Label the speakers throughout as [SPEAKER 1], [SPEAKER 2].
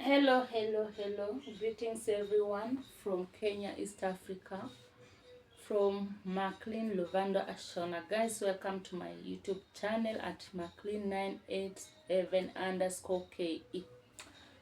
[SPEAKER 1] Hello. Greetings everyone from Kenya, East Africa, from Maclean Luvando Ashona. Guys, welcome to my YouTube channel at Maclean987_KE.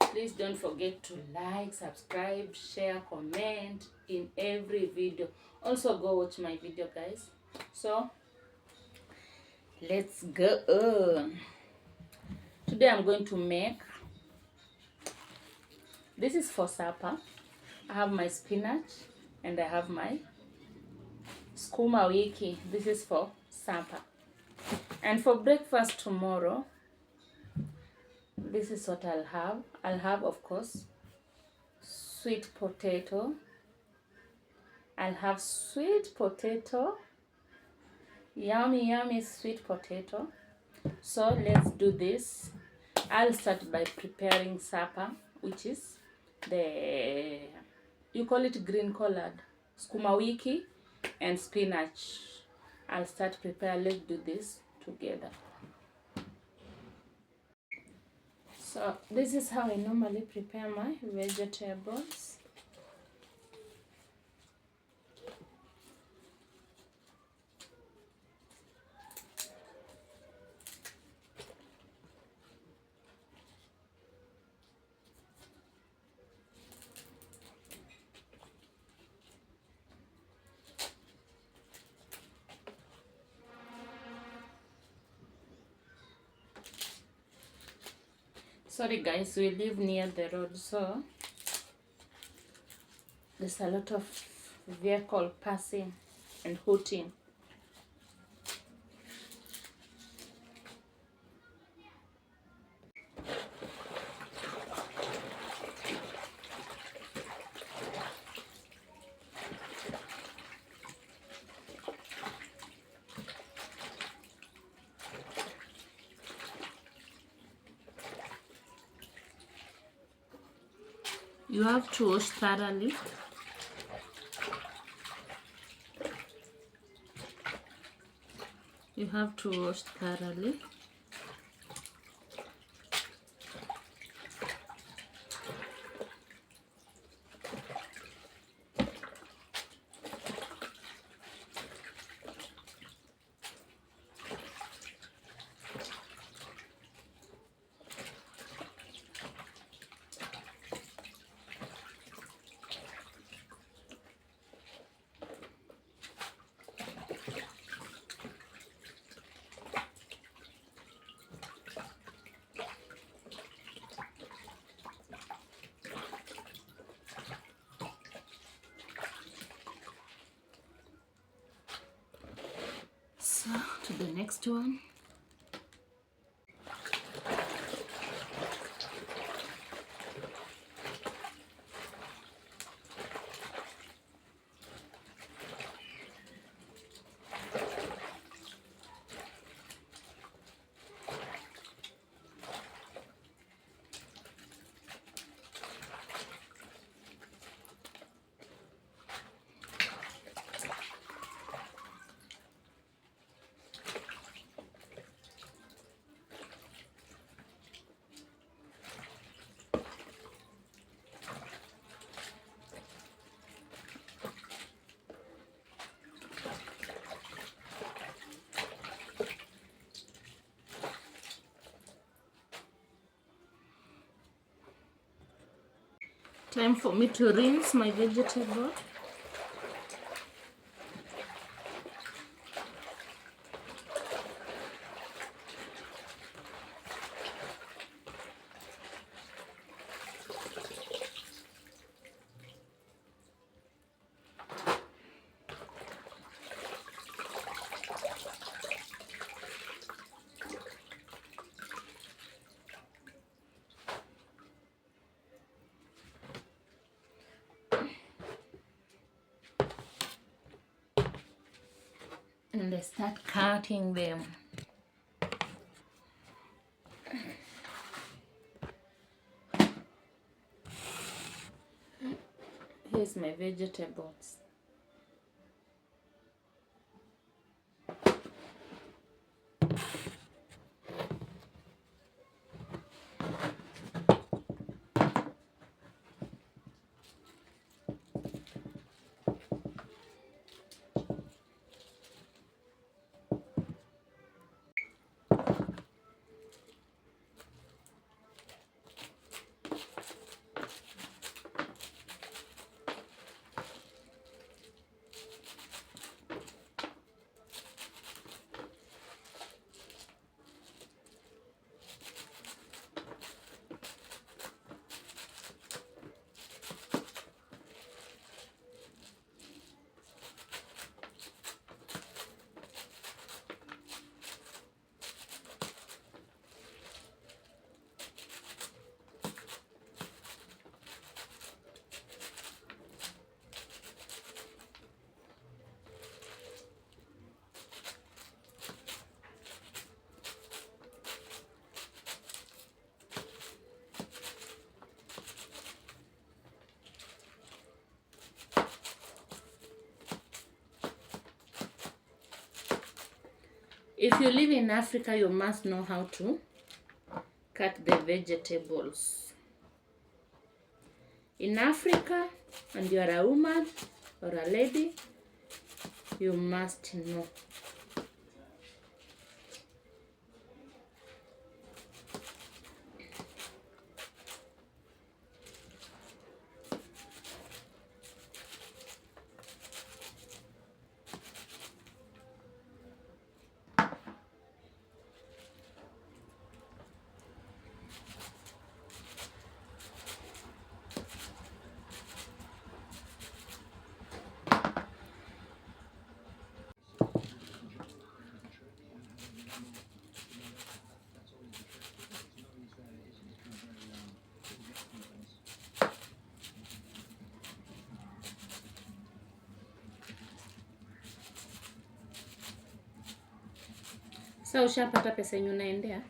[SPEAKER 1] Please don't forget to like, subscribe, share, comment in every video. Also go watch my video, guys. So let's go on. Today I'm going to make, this is for supper. I have my spinach and I have my Sukuma Wiki. This is for supper. And for breakfast tomorrow, this is what I'll have. I'll have, of course, sweet potato. I'll have sweet potato. Yummy sweet potato. So let's do this. I'll start by preparing supper, which is you call it green collard, Sukuma Wiki and spinach. I'll start prepare. Let's do this together. So this is how I normally prepare my vegetables. Sorry guys, we live near the road, so there's a lot of vehicle passing and hooting. You have to wash thoroughly. You have to wash thoroughly. So to the next one. Time for me to rinse my vegetable. And I start cutting them. Here's my vegetables. If you live in Africa, you must know how to cut the vegetables. In Africa, and you are a woman or a lady, you must know. Sasa ushapata pesa yenye unaendea?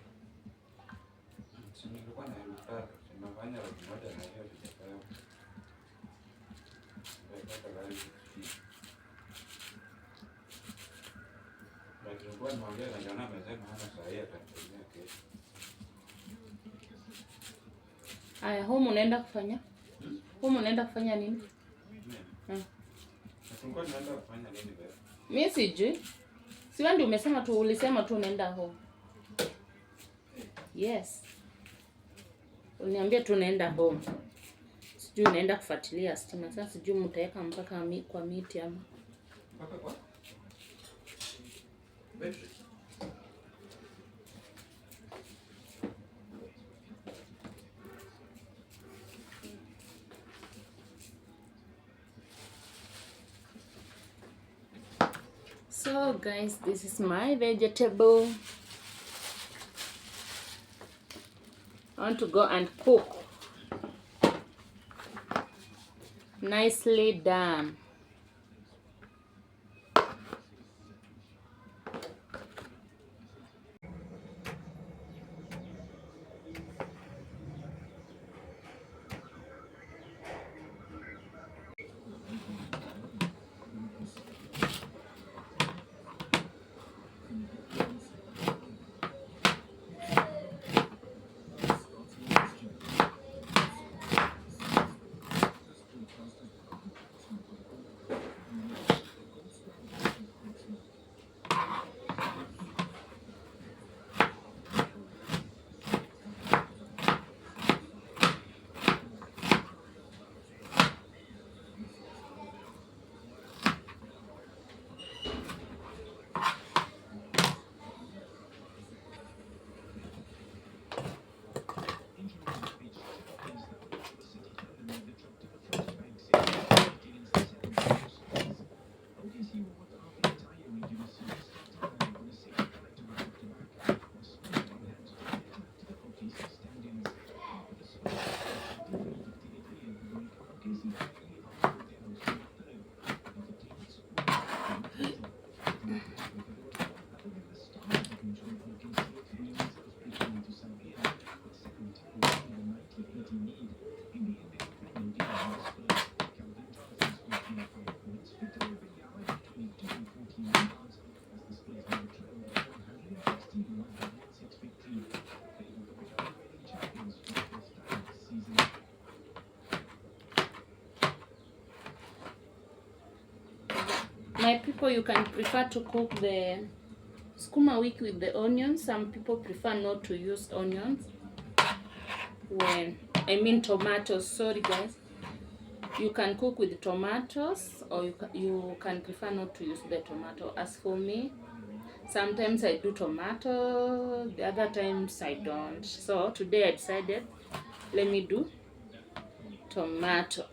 [SPEAKER 1] Aya, home unaenda kufanya? Home unaenda kufanya nini? Mimi sijui. Si wewe ndio umesema tu, ulisema tu unaenda home. Yes. Uniambia tu unaenda home. Sijui unaenda kufuatilia stima. Sasa sijui mtaweka mpaka kwa miti ama. Mpaka kwa? Battery. So guys, this is my vegetable. I want to go and cook. Nicely done. My people, you can prefer to cook the sukuma wiki with the onions. Some people prefer not to use onions. Tomatoes. Sorry guys. You can cook with tomatoes, or you can prefer not to use the tomato. As for me, sometimes I do tomato, the other times I don't. So today I decided, let me do tomato.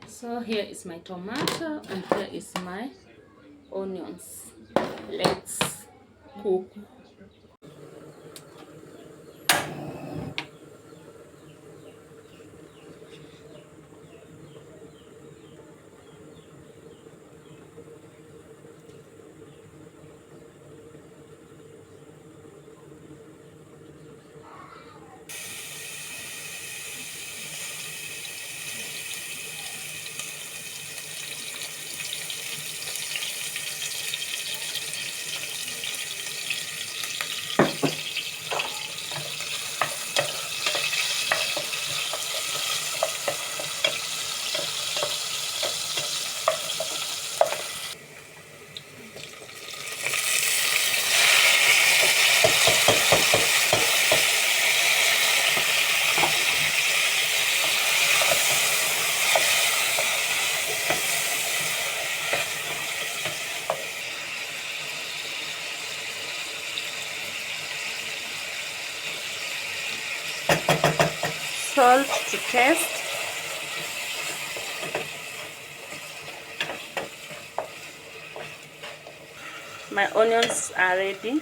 [SPEAKER 1] So here is my tomato and here is my onions. Let's cook. salt to taste. My onions are ready.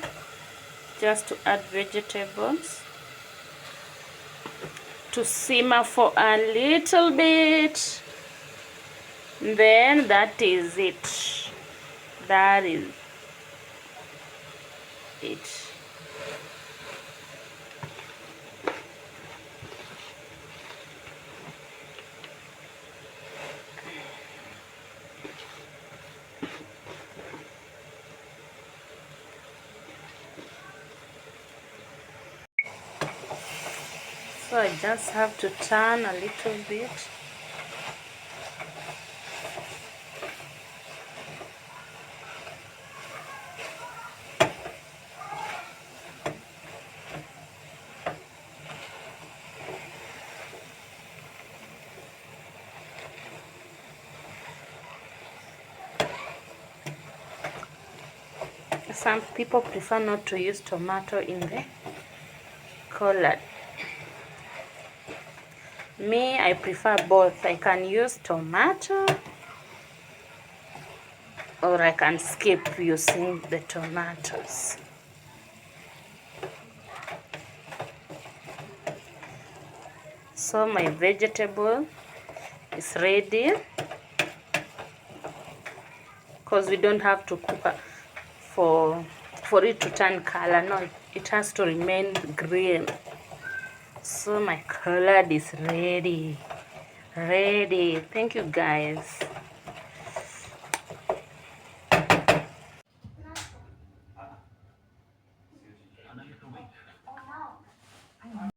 [SPEAKER 1] Just to add vegetables to simmer for a little bit. Then that is it. That is it. So I just have to turn a little bit. Some people prefer not to use tomato in the collard. Me, I prefer both. I can use tomato or I can skip using the tomatoes. So my vegetable is ready, because we don't have to cook for it to turn color. No, it has to remain green. So my collard is ready. Thank you guys.